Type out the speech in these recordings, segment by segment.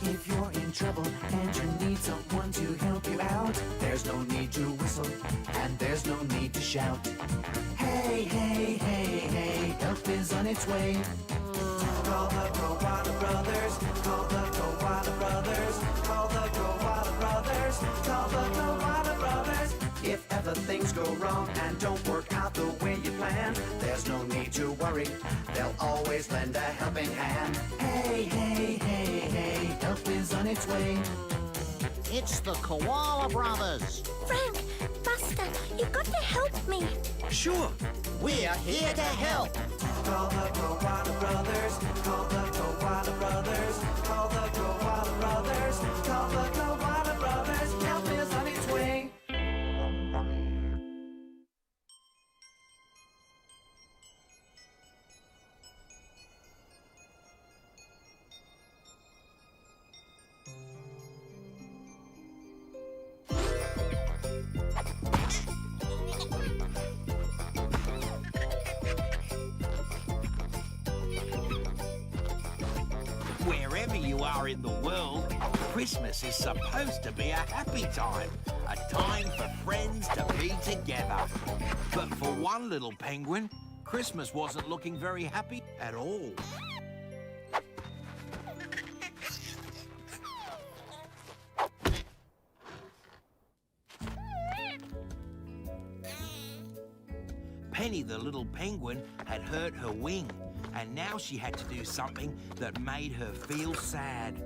If you're in trouble and you need someone to help you out, there's no need to whistle and there's no need to shout. Hey, hey, hey, hey, help is on its way. Call the Koala Brothers, call the Koala Brothers, call the Koala Brothers, call the Koala Brothers. If ever things go wrong and don't work out the way you planned, there's no need to worry, they'll always lend a helping hand. Hey, hey, hey, hey, help is on its way. It's the Koala Brothers. Frank, Buster, you've got to help me. Sure. We're here to help. Call the Koala Brothers, call the Koala Brothers, call the Koala Brothers, call the Koala Brothers, help is on its way. Wherever you are in the world, Christmas is supposed to be a happy time. A time for friends to be together. But for one little penguin, Christmas wasn't looking very happy at all. Penny the little penguin had hurt her wing, and now she had to do something that made her feel sad.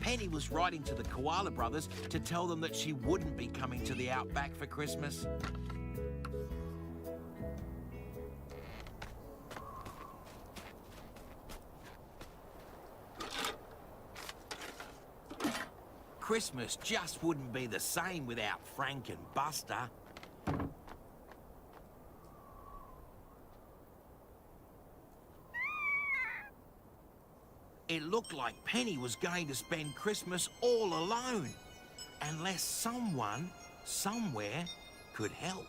Penny was writing to the Koala Brothers to tell them that she wouldn't be coming to the Outback for Christmas. Christmas just wouldn't be the same without Frank and Buster. It looked like Penny was going to spend Christmas all alone, unless someone, somewhere, could help.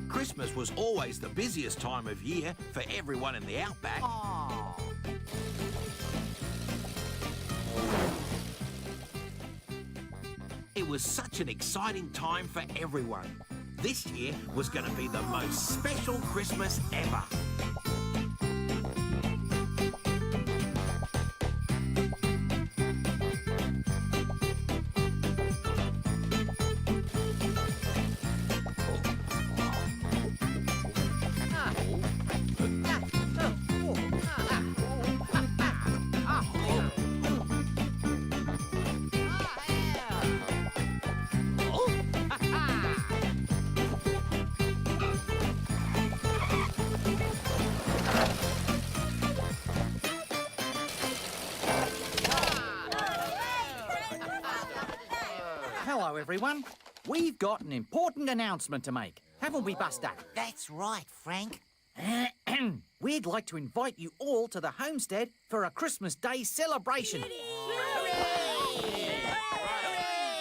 Christmas was always the busiest time of year for everyone in the Outback. Oh. It was such an exciting time for everyone. This year was going to be the most special Christmas ever. Hello, everyone. We've got an important announcement to make, haven't we, Buster? That's right, Frank. We'd like to invite you all to the homestead for a Christmas Day celebration.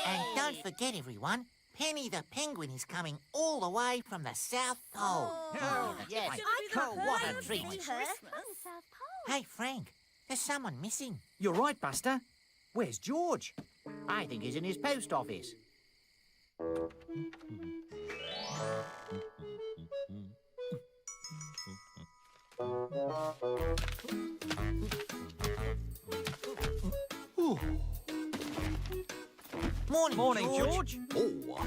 And don't forget, everyone, Penny the penguin is coming all the way from the South Pole. Yes. What a treat. South Pole. Hey, Frank, there's someone missing. You're right, Buster. Where's George? I think he's in his post office. Morning, George. Oh.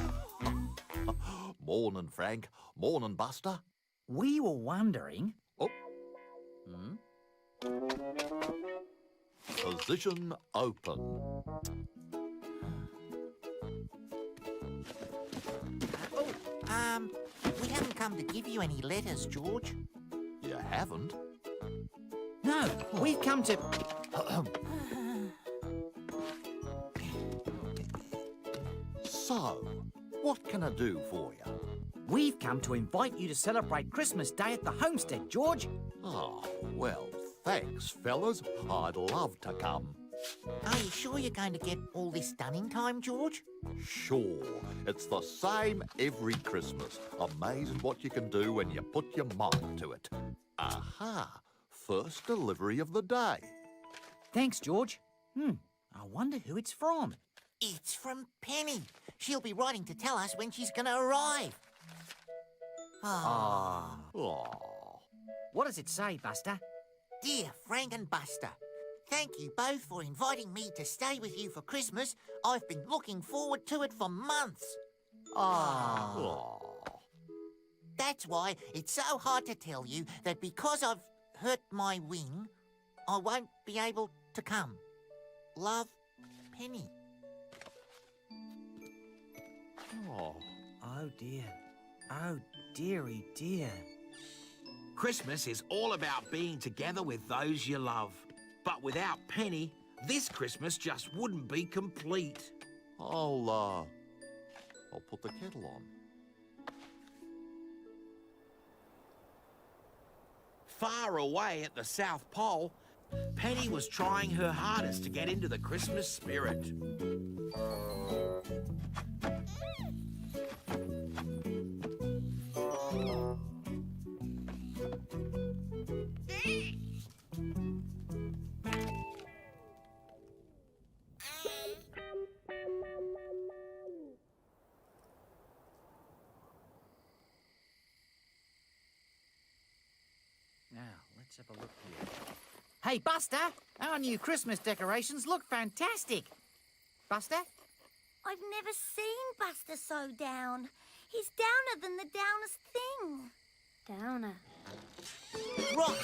Morning, Frank. Morning, Buster. We were wondering... Oh. Position open. We haven't come to give you any letters, George. You haven't? No, we've come to... So, what can I do for you? We've come to invite you to celebrate Christmas Day at the homestead, George. Oh, well, thanks, fellas. I'd love to come. Are you sure you're going to get all this done in time, George? Sure, it's the same every Christmas. Amazing what you can do when you put your mind to it. Aha! First delivery of the day. Thanks, George. I wonder who it's from. It's from Penny. She'll be writing to tell us when she's going to arrive. Oh, What does it say, Buster? Dear Frank and Buster, thank you both for inviting me to stay with you for Christmas. I've been looking forward to it for months. oh. That's why it's so hard to tell you that because I've hurt my wing, I won't be able to come. Love, Penny. Oh. Oh, dear. Oh, dearie dear. Christmas is all about being together with those you love. But without Penny, this Christmas just wouldn't be complete. I'll put the kettle on. Far away at the South Pole, Penny was trying her hardest to get into the Christmas spirit. Now, let's have a look here. Hey, Buster! Our new Christmas decorations look fantastic. Buster? I've never seen Buster so down. He's downer than the downest thing. Downer. Rock!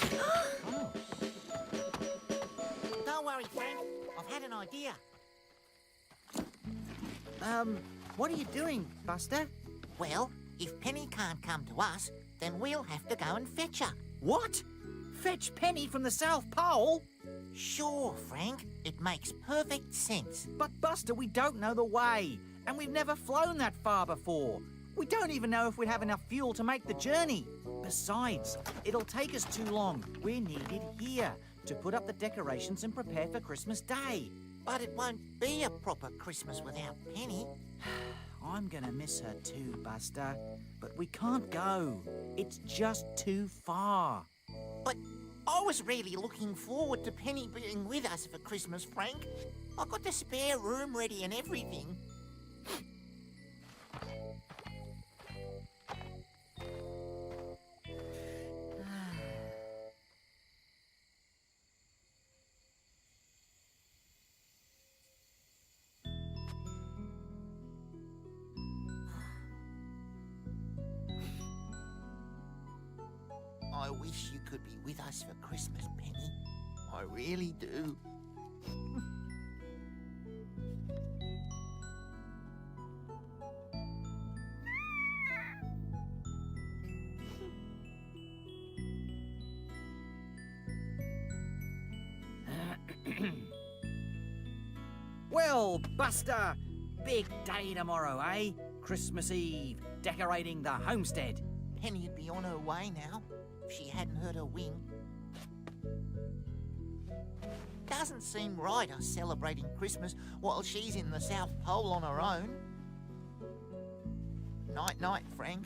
Don't worry, Frank. I've had an idea. What are you doing, Buster? Well, if Penny can't come to us, then we'll have to go and fetch her. What? Fetch Penny from the South Pole? Sure, Frank. It makes perfect sense. But, Buster, we don't know the way, and we've never flown that far before. We don't even know if we'd have enough fuel to make the journey. Besides, it'll take us too long. We're needed here to put up the decorations and prepare for Christmas Day. But it won't be a proper Christmas without Penny. I'm gonna miss her too, Buster. But we can't go. It's just too far. But I was really looking forward to Penny being with us for Christmas, Frank. I got the spare room ready and everything. I wish you could be with us for Christmas, Penny. I really do. Well, Buster, big day tomorrow, eh? Christmas Eve, decorating the homestead. Penny'd be on her way now if she hadn't hurt her wing. Doesn't seem right us celebrating Christmas while she's in the South Pole on her own. Night-night, Frank.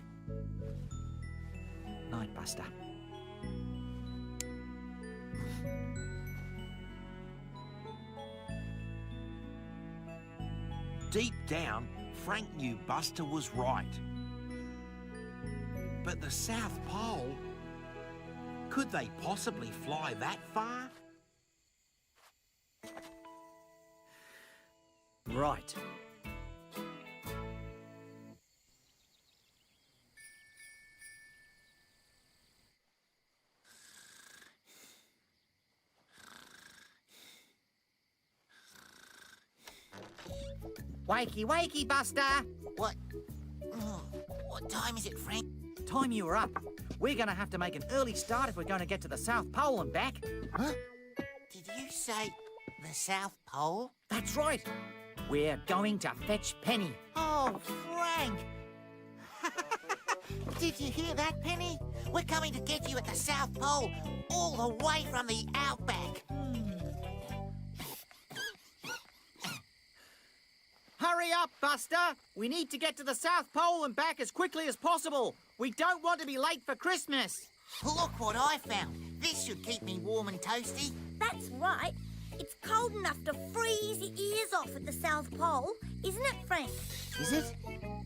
Night, Buster. Deep down, Frank knew Buster was right. But the South Pole? Could they possibly fly that far? Right. Wakey, wakey, Buster! What? Oh, what time is it, Frank? time you were up. We're going to have to make an early start if we're going to get to the South Pole and back. Huh? Did you say the South Pole? That's right. We're going to fetch Penny. Oh, Frank! Did you hear that, Penny? We're coming to get you at the South Pole, all the way from the Outback. Hurry up, Buster. We need to get to the South Pole and back as quickly as possible. We don't want to be late for Christmas. Look what I found. This should keep me warm and toasty. That's right. It's cold enough to freeze your ears off at the South Pole, isn't it, Frank? Is it?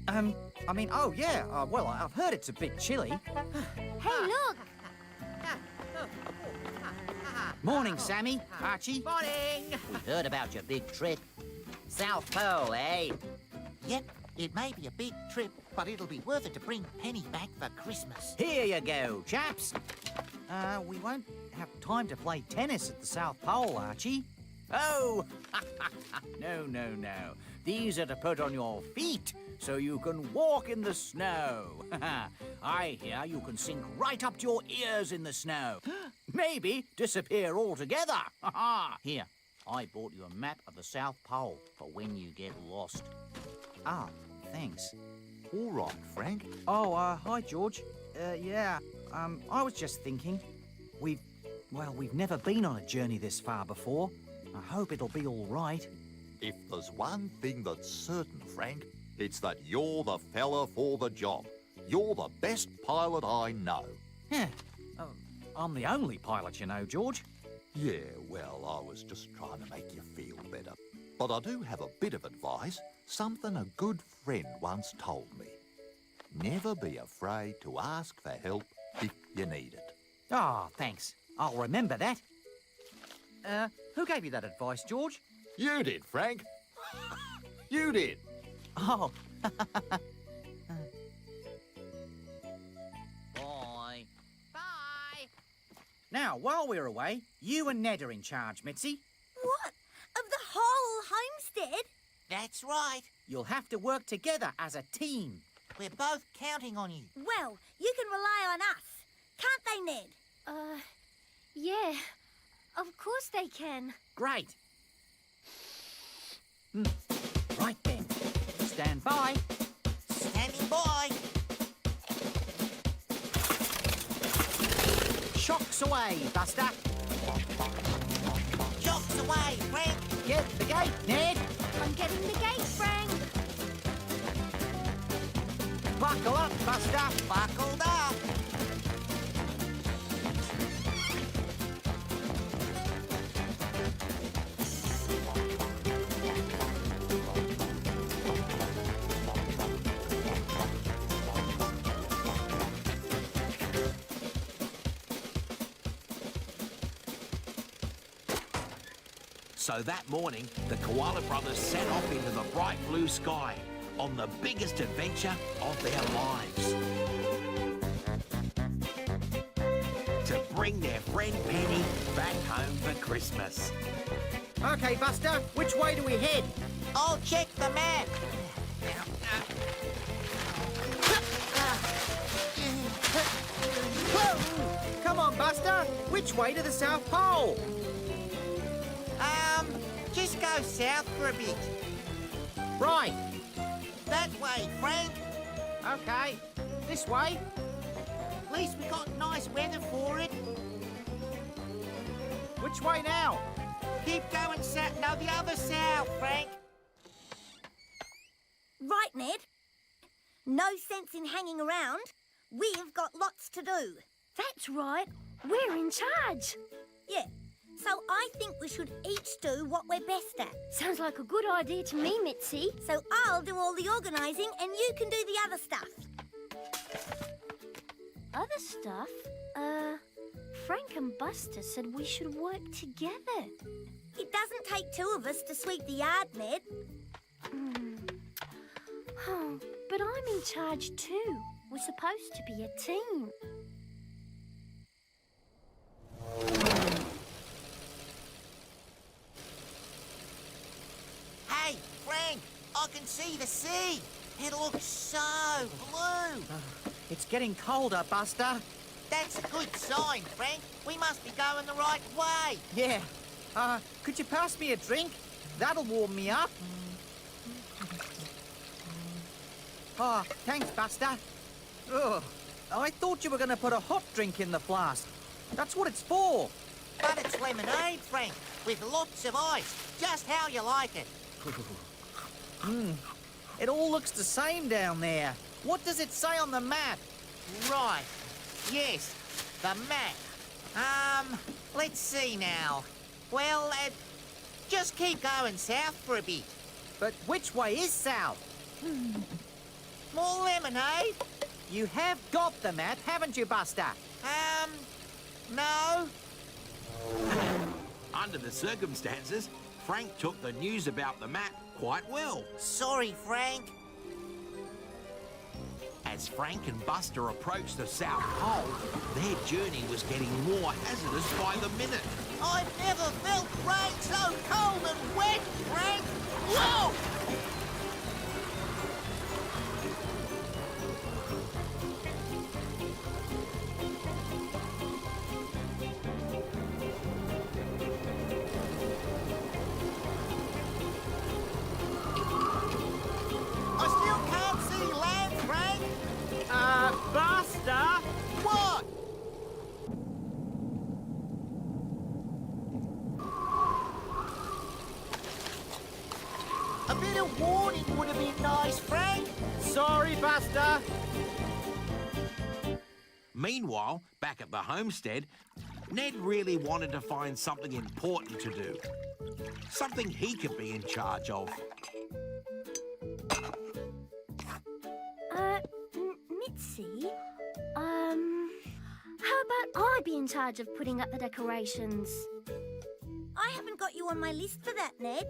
Oh, yeah. Well, I've heard it's a bit chilly. Hey, look! Morning, Sammy. Archie. Morning! We heard about your big trip. South Pole, eh? Yep, it may be a big trip, but it'll be worth it to bring Penny back for Christmas. Here you go, chaps. We won't have time to play tennis at the South Pole, Archie. Oh, no. These are to put on your feet so you can walk in the snow. I hear you can sink right up to your ears in the snow. Maybe disappear altogether. Here, I bought you a map of the South Pole for when you get lost. Ah, thanks. All right, Frank. Oh, hi, George. Yeah, I was just thinking, we've never been on a journey this far before. I hope it'll be all right. If there's one thing that's certain, Frank, it's that you're the fella for the job. You're the best pilot I know. Yeah, I'm the only pilot, you know, George. Yeah, well, I was just trying to make you feel better. But I do have a bit of advice, something a good friend once told me. Never be afraid to ask for help if you need it. Ah, thanks. I'll remember that. Who gave you that advice, George? You did, Frank. You did. Oh. Bye. Bye. Now, while we're away, you and Ned are in charge, Mitzi. What? Of the whole homestead? That's right. You'll have to work together as a team. We're both counting on you. Well, you can rely on us. Can't they, Ned? Yeah. Of course they can. Great. Right then. Stand by. Standing by. Shocks away, Buster. Shocks away, Frank. Get the gate, Ned. I'm getting the gate, Frank. Buckle up, Buster. Buckled up. So that morning, the Koala Brothers set off into the bright blue sky on the biggest adventure of their lives. To bring their friend Penny back home for Christmas. Okay, Buster, which way do we head? I'll check the map. Come on, Buster. Which way to the South Pole? Just go south for a bit. Right. That way, Frank. Okay. This way. At least we got nice weather for it. Which way now? Keep going south. No, the other south, Frank. Right, Ned. No sense in hanging around. We've got lots to do. That's right. We're in charge. Yeah. So I think we should each do what we're best at. Sounds like a good idea to me, Mitzi. So I'll do all the organising and you can do the other stuff. Other stuff? Frank and Buster said we should work together. It doesn't take two of us to sweep the yard, Ned. Oh, but I'm in charge too. We're supposed to be a team. Hey, Frank, I can see the sea. It looks so blue. It's getting colder, Buster. That's a good sign, Frank. We must be going the right way. Yeah. Could you pass me a drink? That'll warm me up. Oh, thanks, Buster. Ugh. I thought you were going to put a hot drink in the flask. That's what it's for. But it's lemonade, Frank, with lots of ice. Just how you like it. It all looks the same down there. What does it say on the map? Right. Yes, the map. Let's see now. Well, just keep going south for a bit. But which way is south? More lemonade? You have got the map, haven't you, Buster? No. Under the circumstances, Frank took the news about the map quite well. Sorry, Frank. As Frank and Buster approached the South Pole, their journey was getting more hazardous by the minute. I've never felt rain so cold and wet, Frank. Whoa! I still can't see land, Frank. Buster? What? A bit of warning would have been nice, Frank. Sorry, Buster. Meanwhile, back at the homestead, Ned really wanted to find something important to do. Something he could be in charge of. Mitzi, how about I be in charge of putting up the decorations? I haven't got you on my list for that, Ned.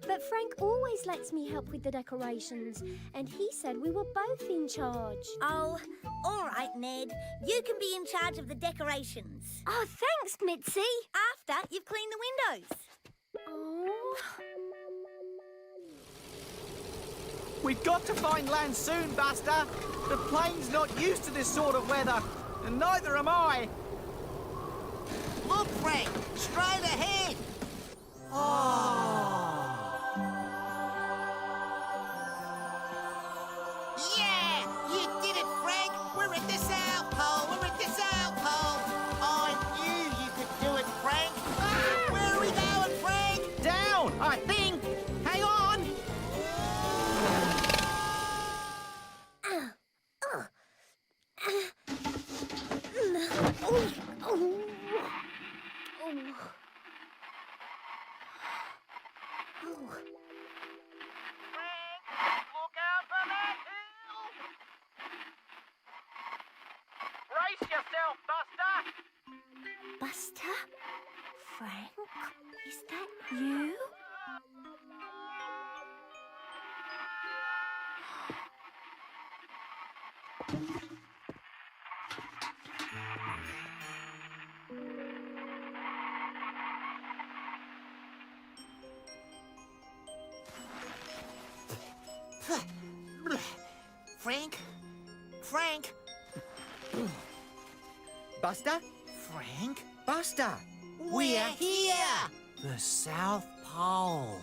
But Frank always lets me help with the decorations, and he said we were both in charge. Oh, all right, Ned. You can be in charge of the decorations. Oh, thanks, Mitzi. After you've cleaned the windows. Oh. We've got to find land soon, Buster. The plane's not used to this sort of weather, and neither am I. Look, Frank, straight ahead. Yeah, you did it, Frank. We're at the South Pole. We're at the South Pole. I knew you could do it, Frank. Where are we going, Frank? Down, I think. Hang on. Look out for that hill. Brace yourself, Buster. Buster? Frank? Is that you? Frank? Frank? Buster? Frank? Buster! We're here! The South Pole.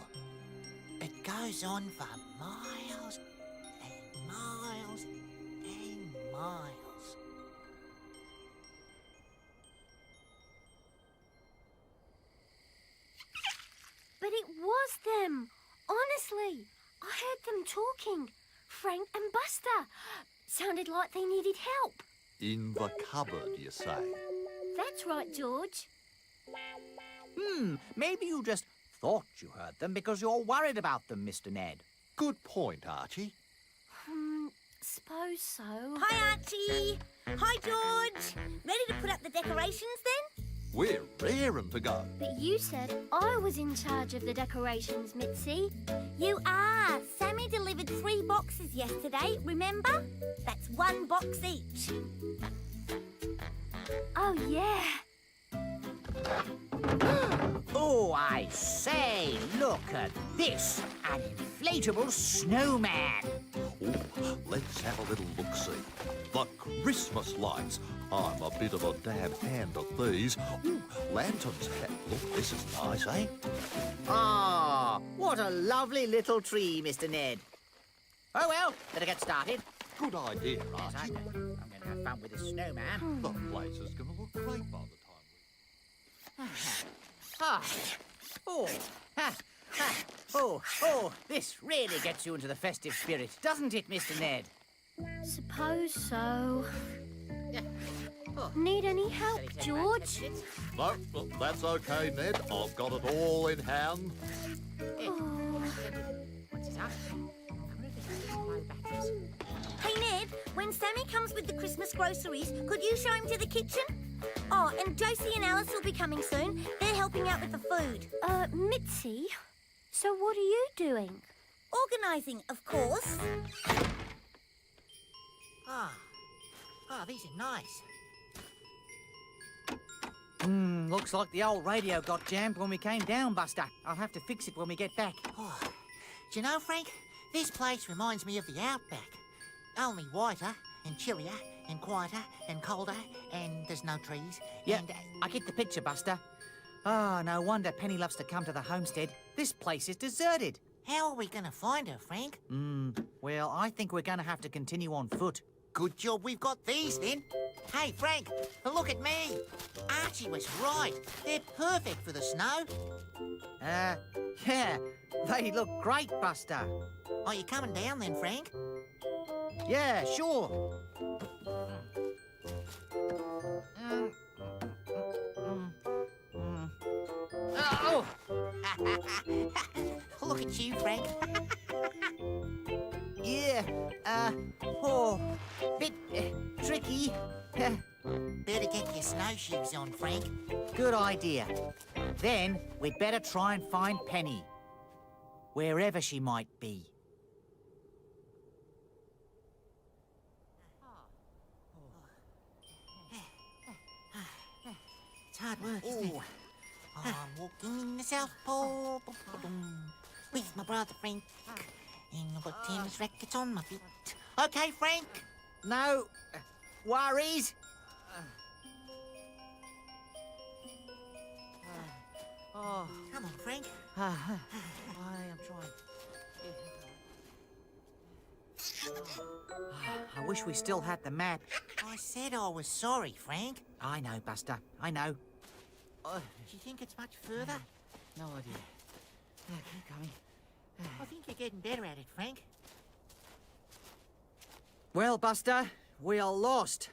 It goes on for miles and miles and miles. But it was them. Honestly, I heard them talking. Frank and Buster. Sounded like they needed help. In the cupboard, you say? That's right, George. Maybe you just thought you heard them because you're worried about them, Mr. Ned. Good point, Archie. Suppose so. Hi, Archie. Hi, George. Ready to put up the decorations then? We're raring to go. But you said I was in charge of the decorations, Mitzi. You are. Sammy delivered 3 boxes yesterday, remember? That's 1 box each. Oh, yeah. Oh, I say, look at this. An inflatable snowman. Ooh, let's have a little look-see. The Christmas lights. I'm a bit of a dab hand at these. Ooh, lanterns. Look, this is nice, eh? Ah, what a lovely little tree, Mr. Ned. Oh, well, better get started. Good idea, Yes, Archie. I'm going to have fun with this snowman. The place is going to look great by the time Ah, oh, ah, ah, oh, this really gets you into the festive spirit, doesn't it, Mr. Ned? Suppose so. Yeah. Oh. Need any help, Shall we take George? back the No, well, that's okay, Ned. I've got it all in hand. Oh. What's this up? I wonder if there's any low batteries. Hey, Ned, when Sammy comes with the Christmas groceries, could you show him to the kitchen? Oh, and Josie and Alice will be coming soon. They're helping out with the food. Mitzi, so what are you doing? Organising, of course. Oh, these are nice. Looks like the old radio got jammed when we came down, Buster. I'll have to fix it when we get back. Oh, do you know, Frank, this place reminds me of the Outback. Only whiter and chillier and quieter and colder and there's no trees. Yeah, And, I get the picture, Buster. Ah, no wonder Penny loves to come to the homestead. This place is deserted. how are we going to find her, Frank? Well, I think we're going to have to continue on foot. Good job we've got these, then. Hey, Frank, look at me. Archie was right. They're perfect for the snow. Yeah, they look great, Buster. Are you coming down then, Frank? Yeah, sure. Oh! Look at you, Frank. Yeah, bit tricky. Better get your snowshoes on, Frank. Good idea. Then we'd better try and find Penny, wherever she might be. It's hard work, isn't it? I'm walking in the South Pole with my brother Frank. And I've got tennis rackets on my feet. Okay, Frank. No worries. Come on, Frank. I am trying. I wish we still had the map. I said I was sorry, Frank. I know, Buster. I know. Do you think it's much further? No idea. Keep coming. I think you're getting better at it, Frank. Well, Buster, we are lost.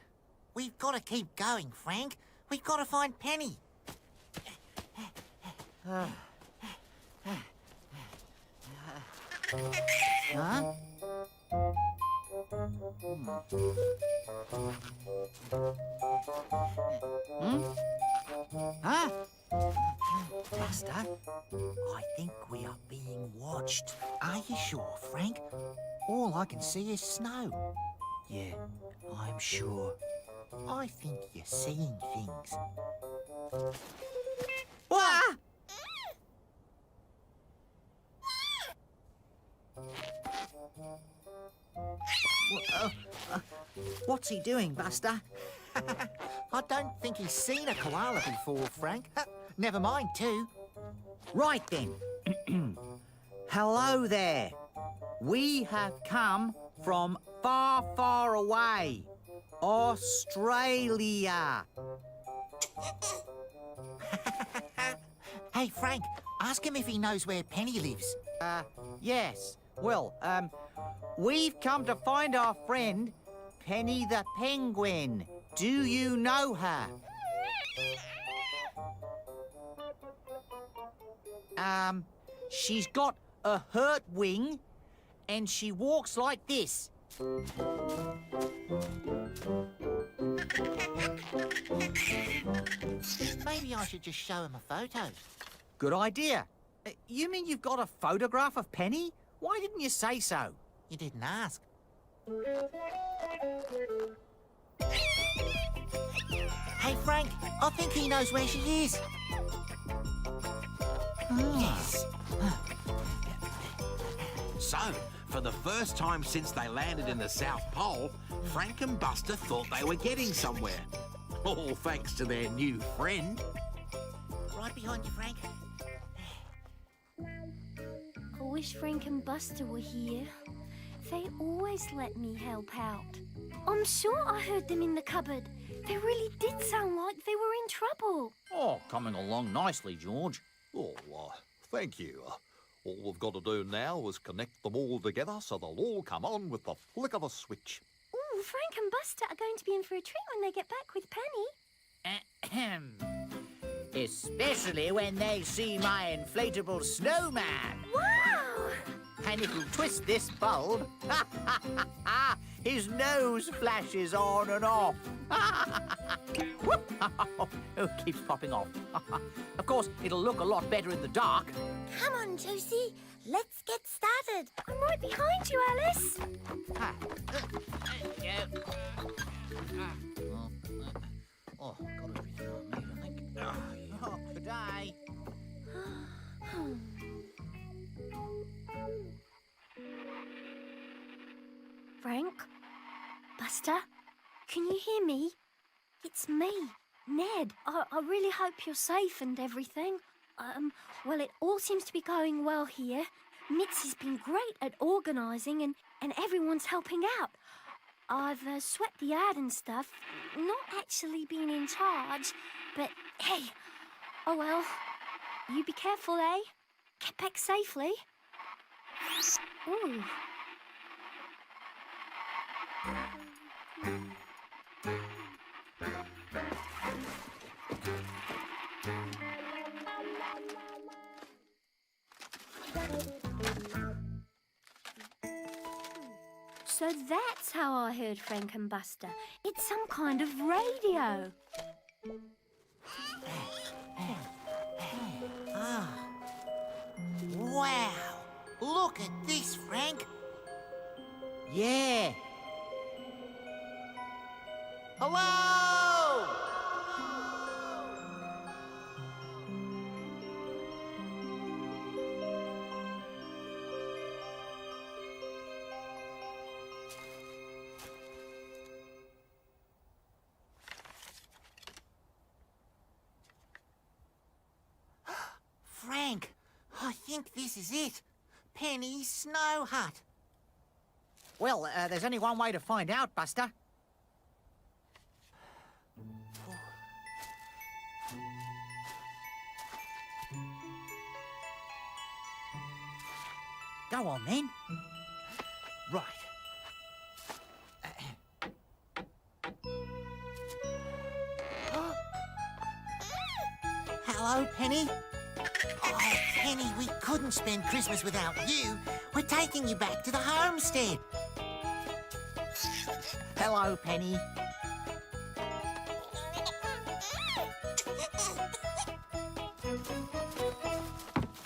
We've got to keep going, Frank. We've got to find Penny. Huh? Huh? Buster, I think we are being watched. Are you sure, Frank? All I can see is snow. Yeah, I'm sure. I think you're seeing things. What? What's he doing, Buster? I don't think he's seen a koala before, Frank. Never mind, two. Right then. Hello there. We have come from far, far away. Australia. Hey, Frank, ask him if he knows where Penny lives. Yes. Well, we've come to find our friend, Penny the Penguin. Do you know her? She's got a hurt wing, and she walks like this. Maybe I should just show him a photo. Good idea. You mean you've got a photograph of Penny? Why didn't you say so? You didn't ask. Hey, Frank, I think he knows where she is. Yes. So, For the first time since they landed in the South Pole, Frank and Buster thought they were getting somewhere. All thanks to their new friend. Right behind you, Frank. I wish Frank and Buster were here. They always let me help out. I'm sure I heard them in the cupboard. They really did sound like they were in trouble. Oh, coming along nicely, George. Oh, thank you. All we've got to do now is connect them all together so they'll all come on with the flick of a switch. Ooh, Frank and Buster are going to be in for a treat when they get back with Penny. Ahem. Especially when they see my inflatable snowman. Wow! And if you twist this bulb, his nose flashes on and off. Oh, it keeps popping off. Of course, it'll look a lot better in the dark. Come on, Josie. Let's get started. I'm right behind you, Alice. Oh, got everything I need, I think. Oh, good day. Frank? Buster? Can you hear me? It's me, Ned. I really hope you're safe and everything. Well, it all seems to be going well here. Mitzi's been great at organising and everyone's helping out. I've swept the yard and stuff, not actually been in charge, but hey, oh well. You be careful, eh? Get back safely. Ooh. So that's how I heard Frank and Buster. It's some kind of radio. Wow. Look at this, Frank. Yeah. Hello! Frank, I think this is it. Penny's snow hut. Well, there's only one way to find out, Buster. Go on, then. Right. Hello, Penny. Oh, Penny, we couldn't spend Christmas without you. We're taking you back to the homestead. Hello, Penny.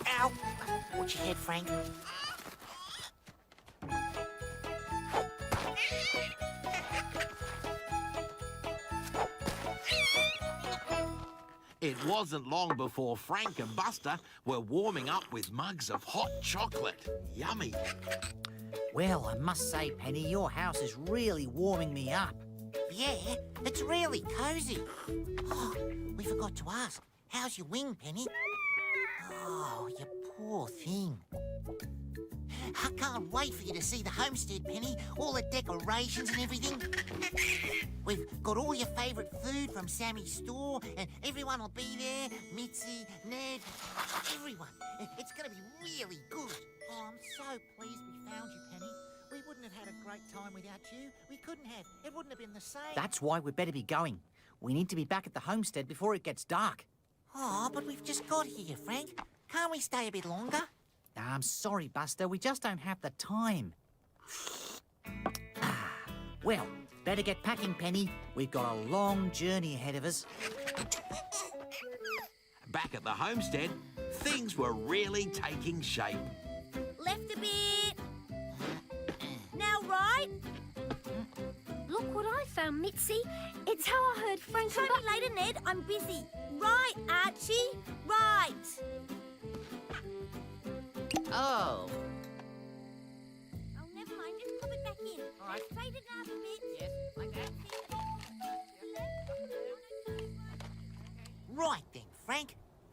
Ow! Watch your head, Frank. It wasn't long before Frank and Buster were warming up with mugs of hot chocolate. Yummy. Well, I must say, Penny, your house is really warming me up. Yeah, it's really cosy. Oh, we forgot to ask. How's your wing, Penny? Oh, you poor thing. I can't wait for you to see the homestead, Penny. All the decorations and everything. We've got all your favourite food from Sammy's store, and everyone will be there. Mitzi, Ned, everyone. It's going to be really good. Oh, I'm so pleased we found you, Penny. We wouldn't have had a great time without you. We couldn't have. It wouldn't have been the same. That's why we better be going. We need to be back at the homestead before it gets dark. Oh, but we've just got here, Frank. Can't we stay a bit longer? I'm sorry, Buster. We just don't have the time. Well, better get packing, Penny. We've got a long journey ahead of us. Back at the homestead, things were really taking shape. Left a bit. Now right. Look what I found, Mitzi. It's how I heard Frank Try and me later, Ned. I'm busy. Right, Archie. Right. Oh.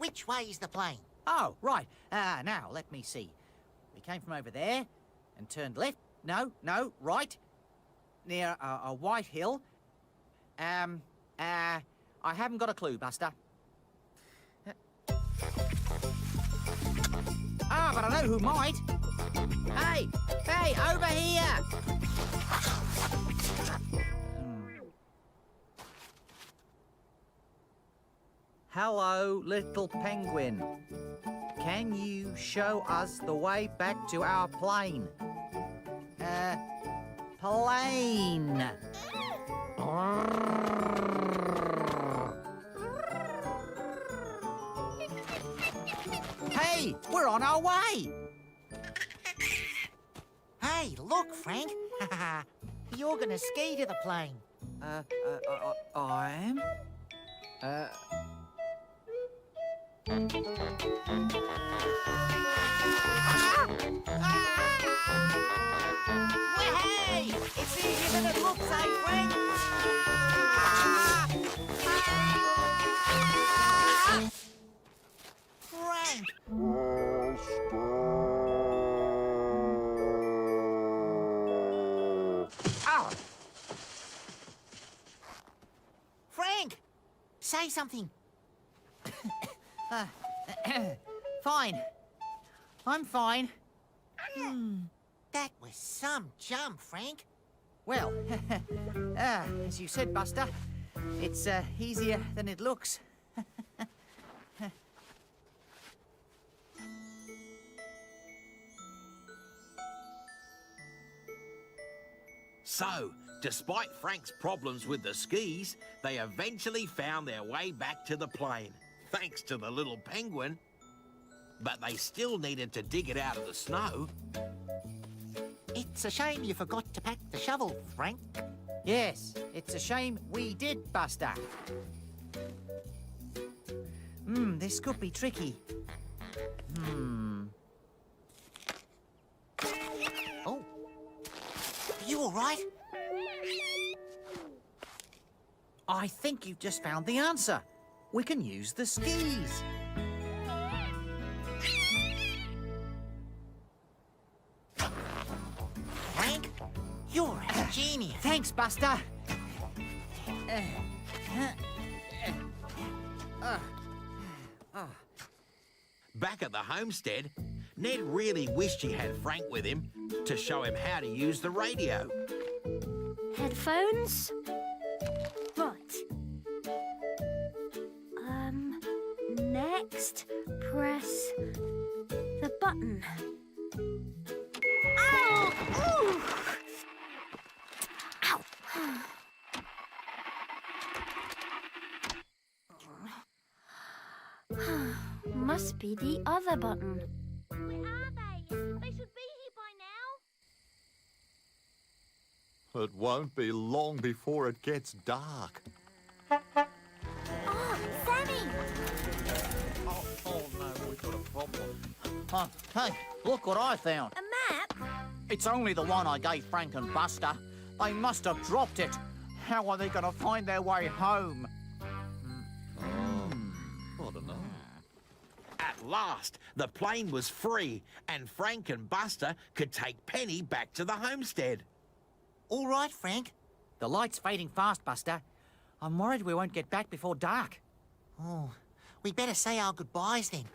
Which way is the plane? Oh, right. Now, let me see. We came from over there and turned left. No, right. Near a white hill. I haven't got a clue, Buster. But I know who might. Hey, over here! Hello, little penguin. Can you show us the way back to our plane? Plane. Hey, we're on our way. Hey, look, Frank. You're gonna ski to the plane. I am? Hey! It's easier than it looks, eh, Frank? Frank! Oh. Frank! Say something. Fine. I'm fine. That was some jump, Frank. Well, as you said, Buster, it's easier than it looks. So, despite Frank's problems with the skis, they eventually found their way back to the plane, thanks to the little penguin. But they still needed to dig it out of the snow. It's a shame you forgot to pack the shovel, Frank. Yes, it's a shame we did, Buster. This could be tricky. Oh. Are you all right? I think you've just found the answer. We can use the skis. Frank, you're a genius. Thanks, Buster. Back at the homestead, Ned really wished he had Frank with him to show him how to use the radio. Headphones? Right. Next, press the button. Ow! Ooh! Ow! Must be the other button. Where are they? They should be here by now. It won't be long before it gets dark. Oh, Sammy! Oh no, we've got a problem. Hey, look what I found. A map? It's only the one I gave Frank and Buster. They must have dropped it. How are they going to find their way home? I don't know. At last, the plane was free, and Frank and Buster could take Penny back to the homestead. All right, Frank. The light's fading fast, Buster. I'm worried we won't get back before dark. Oh, we better say our goodbyes then.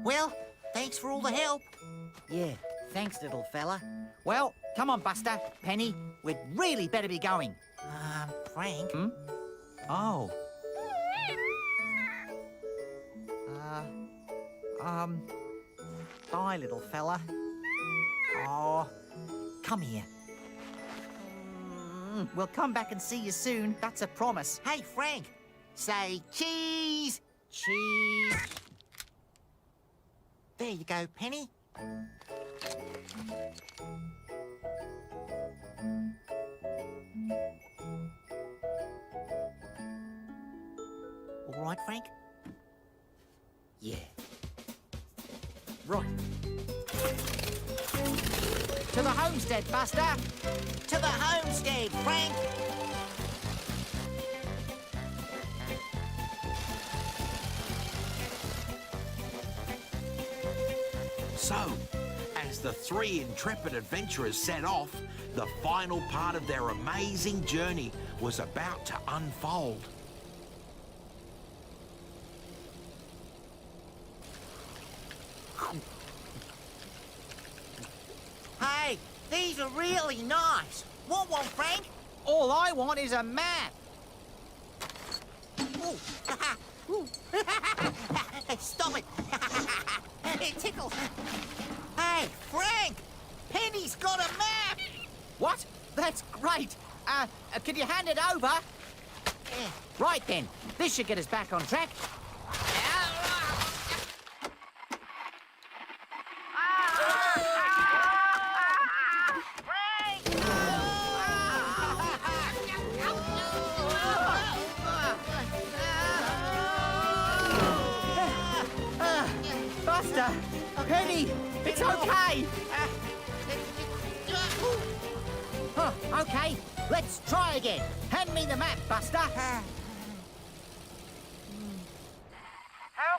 Well, thanks for all the help. Yeah, thanks, little fella. Well, come on, Buster, Penny. We'd really better be going. Frank. Oh. Bye, little fella. Oh, come here. We'll come back and see you soon. That's a promise. Hey, Frank. Say cheese. Cheese. There you go, Penny. All right, Frank? Yeah. Right. To the homestead, Buster. To the homestead, Frank. So, as the three intrepid adventurers set off, the final part of their amazing journey was about to unfold. Hey, these are really nice. Want one, Frank? All I want is a map. Ooh. Ooh. Stop it. It tickles. Hey, Frank! Penny's got a map! What? That's great. Can you hand it over? Right then. This should get us back on track. Buster! Penny! It's okay! Okay, let's try again. Hand me the map, Buster. How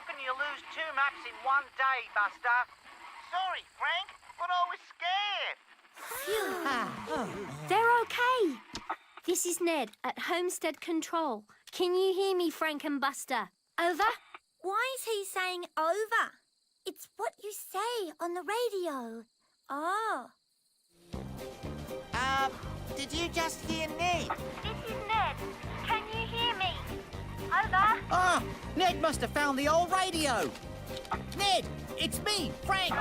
can you lose 2 maps in one day, Buster? Sorry, Frank, but I was scared. They're okay. This is Ned at Homestead Control. Can you hear me, Frank and Buster? Over? Why is he saying over? It's what you say on the radio. Oh. Did you just hear Ned? This is Ned. Can you hear me? Over? Ah, Ned must have found the old radio. Ned, it's me, Frank.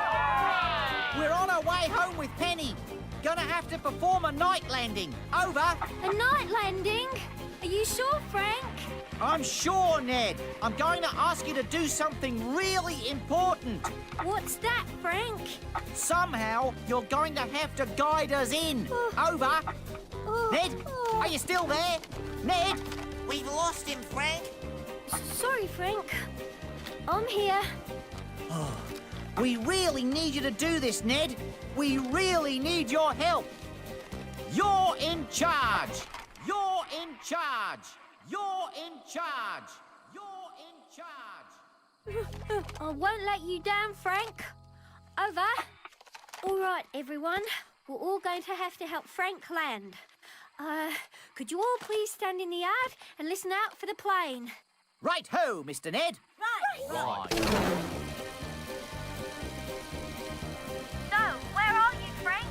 We're on our way home with Penny. Gonna have to perform a night landing. Over. A night landing? Are you sure, Frank? I'm sure, Ned. I'm going to ask you to do something really important. What's that, Frank? Somehow, you're going to have to guide us in. Over. Ned, are you still there? Ned? We've lost him, Frank. Sorry, Frank. I'm here. We really need you to do this, Ned. We really need your help. You're in charge. You're in charge. You're in charge. You're in charge. I won't let you down, Frank. Over. All right, everyone. We're all going to help Frank land. Could you all please stand in the yard and listen out for the plane? Right-ho, Mr. Ned. Right. So, where are you, Frank?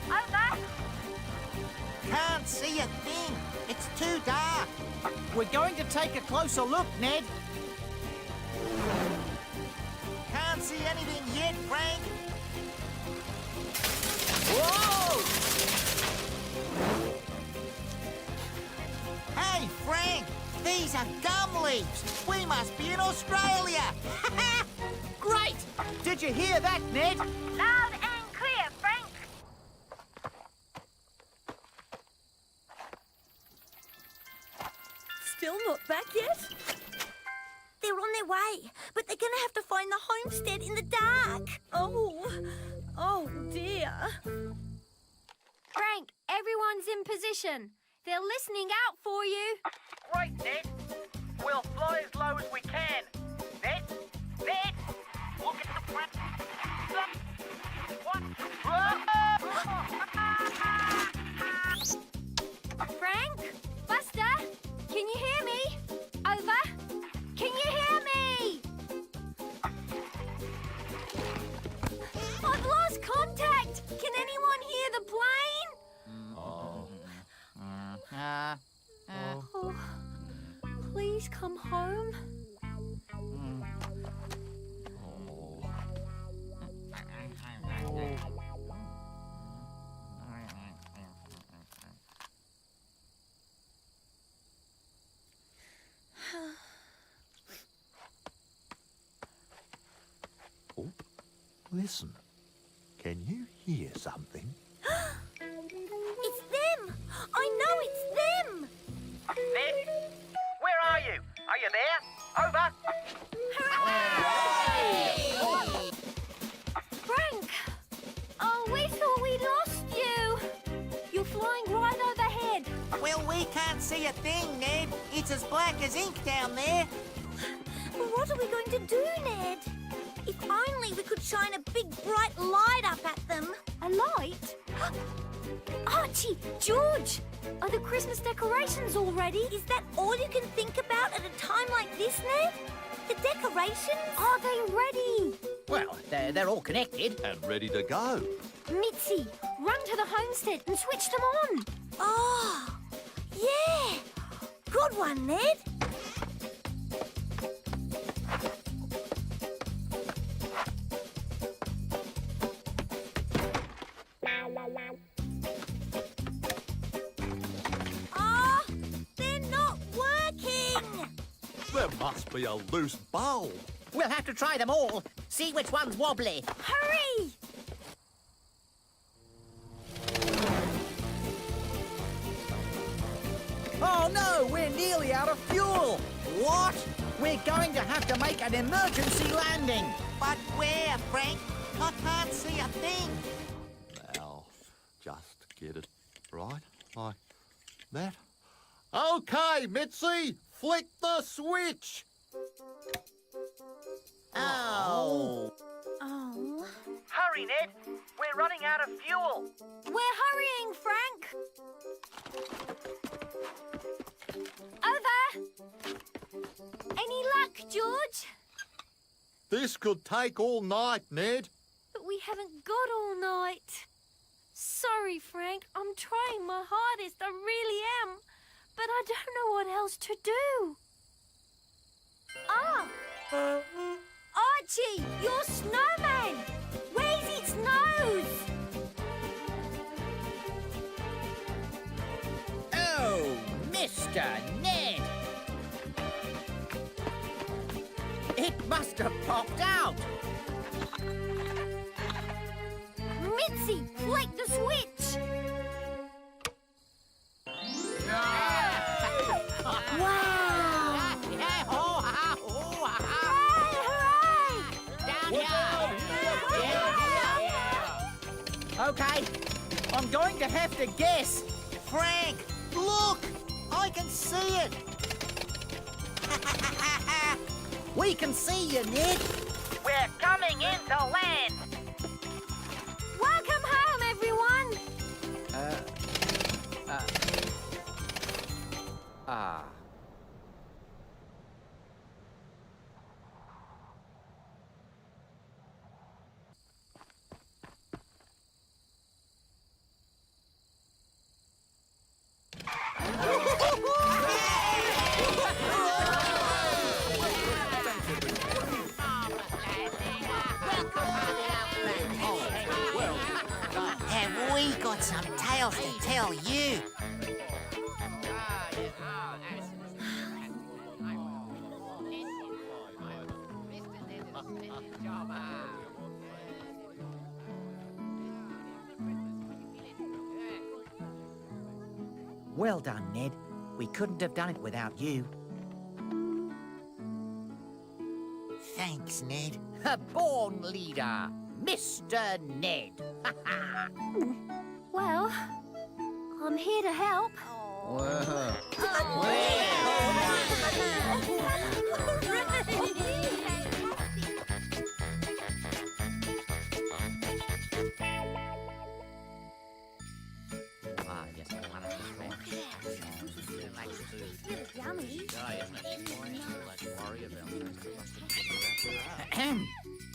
Over. Can't see a thing. It's too dark. We're going to take a closer look, Ned. Can't see anything yet, Frank. Whoa! Hey, Frank! These are gum leaves. We must be in Australia. Great! Did you hear that, Ned? Loud and clear, Frank. Still not back yet? They're on their way, but they're going to have to find the homestead in the dark. Oh dear. Frank, everyone's in position. They're listening out for you. Great, Ned. We'll fly as low as we can. Ned? Ned? Look at the front. What? Frank? Buster? Can you hear me? Over? Can you hear me? I've lost contact. Can anyone hear the plane? Oh, please come home. Oh, listen. Can you hear something? It's them. I know it's them. Ned? Where are you? Are you there? Over? Frank! Oh, we thought we lost you. You're flying right overhead. Well, we can't see a thing, Ned. It's as black as ink down there. What are we going to do, Ned? If only Surely we could shine a big bright light up at them. A light? Archie, George, are the Christmas decorations all ready? Is that all you can think about at a time like this, Ned? The decorations? Are they ready? Well, they're all connected. And ready to go. Mitzi, run to the homestead and switch them on. Oh, yeah. Good one, Ned. Oh, they're not working. There must be a loose bulb. We'll have to try them all. See which one's wobbly. Hurry! Oh no, we're nearly out of fuel. What? We're going to have to make an emergency landing. But where, Frank? I can't see a thing. Now, just get it right like that. OK, Mitzi, flick the switch. Oh. Oh. Hurry, Ned. We're running out of fuel. We're hurrying, Frank. Over. Any luck, George? This could take all night, Ned. But we haven't got all night. Sorry, Frank. I'm trying my hardest. I really am. But I don't know what else to do. Ah! Archie, your snowman! Where's its nose? Oh, Mr. Ned. It must have popped out. Mitzi, flick the switch! Wow! Okay, I'm going to have to guess. Frank, look! I can see it. We can see you, Ned. We're coming into land. Welcome home, everyone! Have we got some tales to tell you? Well done, Ned. We couldn't have done it without you. Thanks, Ned. A born leader, Mr. Ned. Well, I'm here to help. Yummy.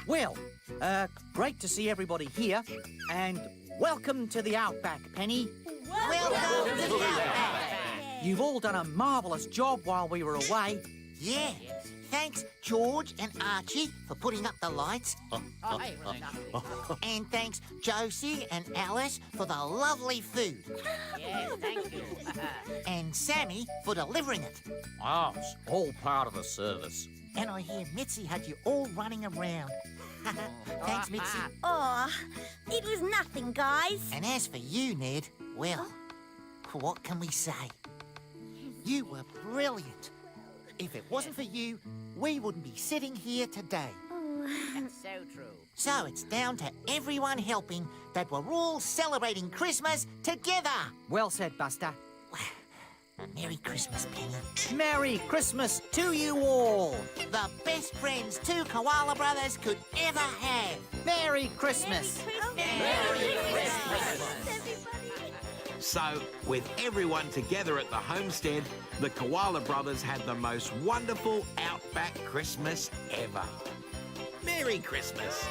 Well, great to see everybody here, and welcome to the Outback, Penny. Welcome to the Outback. You've all done a marvellous job while we were away. Yeah. Thanks, George and Archie, for putting up the lights. And thanks, Josie and Alice, for the lovely food. Yes, thank you. And Sammy for delivering it. Oh, it's all part of the service. And I hear Mitzi had you all running around. Thanks, Mitzi. Oh, it was nothing, guys. And as for you, Ned, well, what can we say? You were brilliant. If it wasn't for you, we wouldn't be sitting here today. That's so true. So it's down to everyone helping that we're all celebrating Christmas together. Well said, Buster. Merry Christmas, Penny. Merry Christmas to you all. The best friends two Koala Brothers could ever have. Merry Christmas. Merry Christmas. So, with everyone together at the homestead, the Koala Brothers had the most wonderful Outback Christmas ever. Merry Christmas!